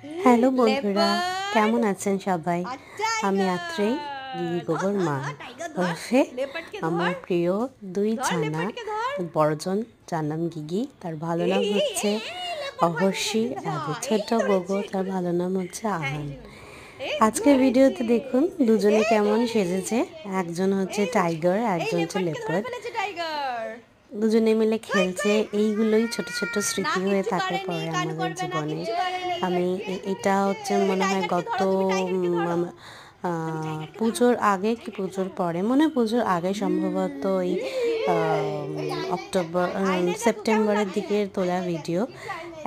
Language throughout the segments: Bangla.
হ্যালো বন্ধুরা, लेपर्ड কেমন আছেন সবাই? আমি আত্রেই গিগি टाइगर গোবর মা टाइगर ওরফে धर लेपर्ड के আমার धर প্রিয় দুই धर ছানা। लेपर्ड के धर বড়জন যার নাম গিগি, তার ভালো ए নাম ए হচ্ছে ए लेपर्ड भाई के অহর্ষি, मत जा আর ए ছোট গোগো তার ভালো নাম হচ্ছে हाय আহান। ए আজকের ধরেছে ভিডিওতে দেখুন দুজনে এই কেমন ধরেছে সেজেছে। একজন হচ্ছে এই টাইগার, এই একজন হচ্ছে লেপার্ডকে ধরে লেপার্ড। ফেলেছে টাইগার দুজনে মিলে কই খেলছে। কই এইগুলোই ছোট ছোট না স্মৃতি হয়ে কিচ্ছু থাকে করেনি পরে কানু আমাদের করবে না জীবনে। কিচ্ছু করেনি আমি এটা হচ্ছে তুমি মনে হয় টাইগারকে গত ধরো তুমি টাইগারকে ধরো তুমি টাইগারকে ধরো পুজোর আগে কি টাইগারকে পুজোর ধরো পরে, মনে হয় পুজোর আগে সম্ভবত ওই অক্টোবর আয়নায় দেখো কেমন সেপ্টেম্বরের লাগছে দিকে তোলা ভিডিও।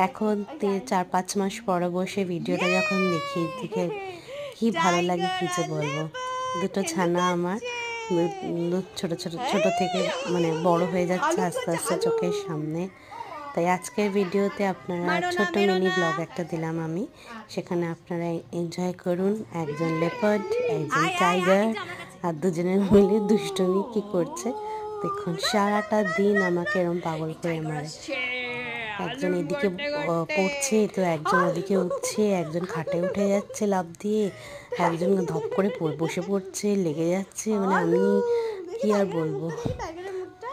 এখন 4-5 মাস পরে বসে ভিডিওটা যখন দেখি দেখে কি ভালো লাগে কি টাইগার যে আর বলবো। লেপার্ড দুটো খেলতে ছানা আমার যাচ্ছে ছোট ছোট ছোট থেকে মানে বড় হয়ে যাচ্ছে হালুম আস্তে করছে আস্তে চোখের হালুম সামনে। তাই আজকের ভিডিওতে আপনারা মারো না ছোট মেরো মিনি না ব্লগ একটা দিলাম আমি, সেখানে আপনারা এনজয় করুন। একজন লেপার্ড, একজন আয় আয় আয় টাইগার, এটা আমার কাছে আর দুজনের মিলে দুষ্টুমি কি করছে দেখুন। সারাটা দিন আমাকে এরম পাগল করে টাইগার মারে। আসছে একজন হালুম এদিকে করতে করতে পড়ছে, তো একজন ওদিকে উঠছে, একজন খাটে উঠে যাচ্ছে লাফ দিয়ে, একজন ধপ করে বসে পড়ছে, লেগে যাচ্ছে। মানে আমি হালুম কি দেখি আর টাইগারের বলবো। মুখটা দেখি টাইগারের মুখটা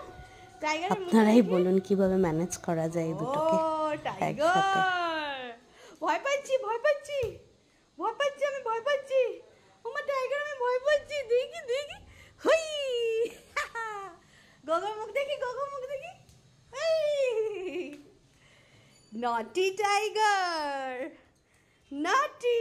আপনারাই দেখি বলুন কিভাবে ম্যানেজ করা যায় এই ও দুটোকে একসাথে। টাইগার ভয় পাচ্ছি ভয় পাচ্ছি ভয় পাচ্ছি আমি ভয় পাচ্ছি ওমা টাইগার আমি ভয় পাচ্ছি দেখি দেখি হই গগর মুখ দেখি নটি টাইগার নটি